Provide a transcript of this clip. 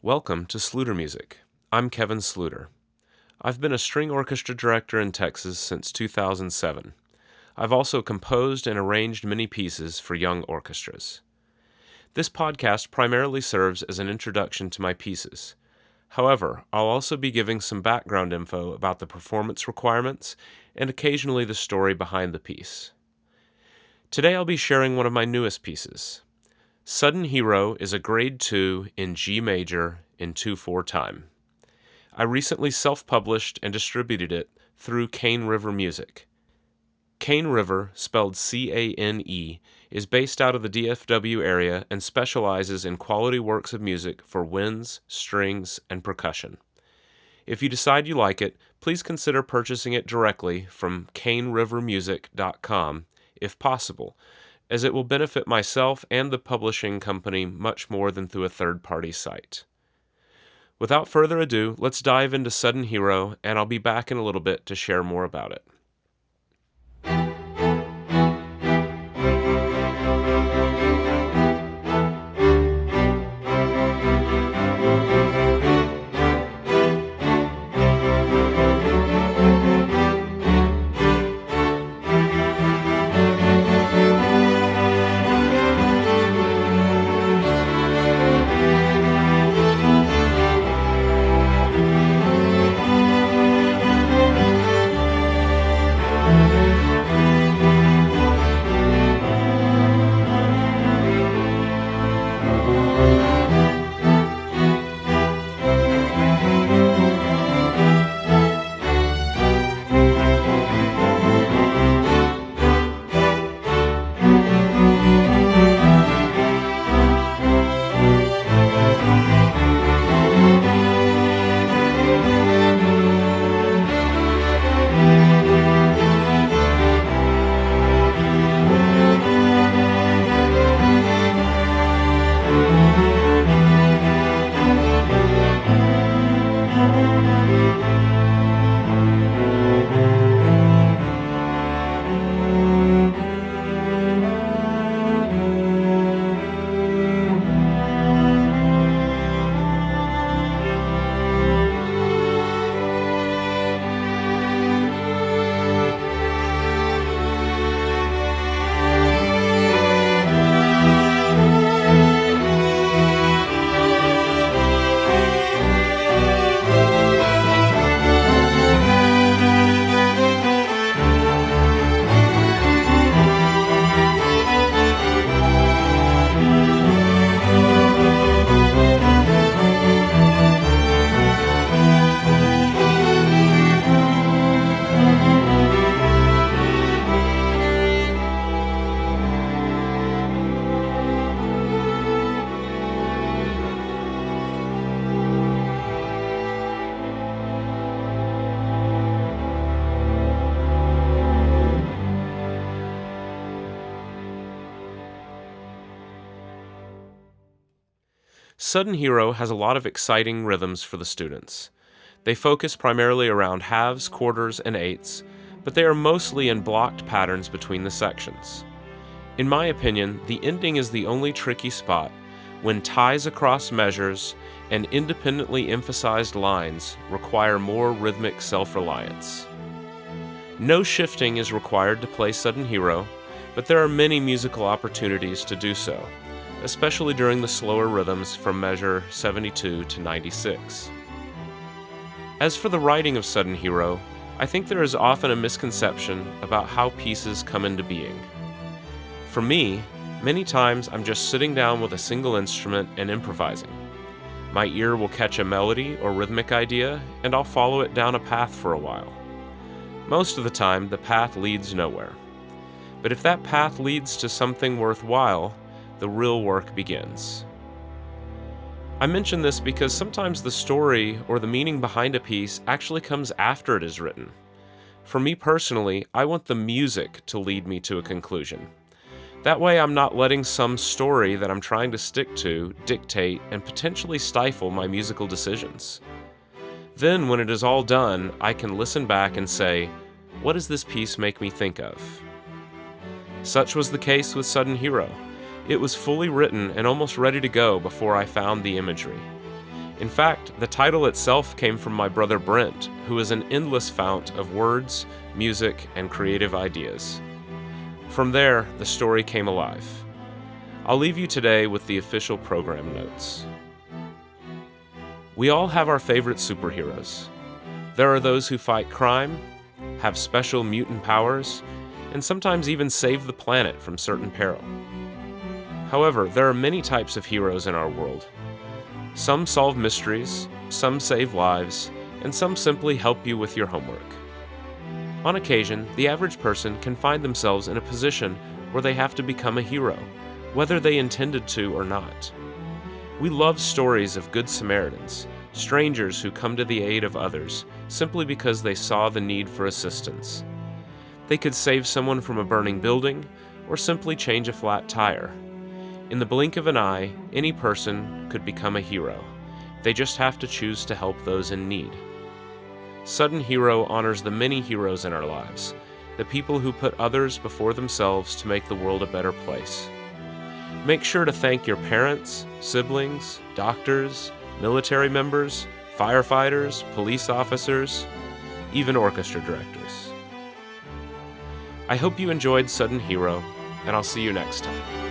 Welcome to SluderMusic. I'm Kevin Sluder. I've been a string orchestra director in Texas since 2007. I've also composed and arranged many pieces for young orchestras. This podcast primarily serves as an introduction to my pieces. However, I'll also be giving some background info about the performance requirements and occasionally the story behind the piece. Today I'll be sharing one of my newest pieces. Sudden Hero is a grade 2 in G major in 2/4 time. I recently self-published and distributed it through Cane River Music. Cane River, spelled C-A-N-E, is based out of the DFW area and specializes in quality works of music for winds, strings, and percussion. If you decide you like it, please consider purchasing it directly from canerivermusic.com if possible, as it will benefit myself and the publishing company much more than through a third-party site. Without further ado, let's dive into Sudden Hero, and I'll be back in a little bit to share more about it. Sudden Hero has a lot of exciting rhythms for the students. They focus primarily around halves, quarters, and eighths, but they are mostly in blocked patterns between the sections. In my opinion, the ending is the only tricky spot when ties across measures and independently emphasized lines require more rhythmic self-reliance. No shifting is required to play Sudden Hero, but there are many musical opportunities to do so, especially during the slower rhythms from measure 72 to 96. As for the writing of Sudden Hero, I think there is often a misconception about how pieces come into being. For me, many times I'm just sitting down with a single instrument and improvising. My ear will catch a melody or rhythmic idea, and I'll follow it down a path for a while. Most of the time, the path leads nowhere. But if that path leads to something worthwhile, the real work begins. I mention this because sometimes the story or the meaning behind a piece actually comes after it is written. For me personally, I want the music to lead me to a conclusion. That way I'm not letting some story that I'm trying to stick to dictate and potentially stifle my musical decisions. Then, when it is all done, I can listen back and say, what does this piece make me think of? Such was the case with Sudden Hero. It was fully written and almost ready to go before I found the imagery. In fact, the title itself came from my brother Brent, who is an endless fount of words, music, and creative ideas. From there, the story came alive. I'll leave you today with the official program notes. We all have our favorite superheroes. There are those who fight crime, have special mutant powers, and sometimes even save the planet from certain peril. However, there are many types of heroes in our world. Some solve mysteries, some save lives, and some simply help you with your homework. On occasion, the average person can find themselves in a position where they have to become a hero, whether they intended to or not. We love stories of good Samaritans, strangers who come to the aid of others simply because they saw the need for assistance. They could save someone from a burning building or simply change a flat tire. In the blink of an eye, any person could become a hero. They just have to choose to help those in need. Sudden Hero honors the many heroes in our lives, the people who put others before themselves to make the world a better place. Make sure to thank your parents, siblings, doctors, military members, firefighters, police officers, even orchestra directors. I hope you enjoyed Sudden Hero, and I'll see you next time.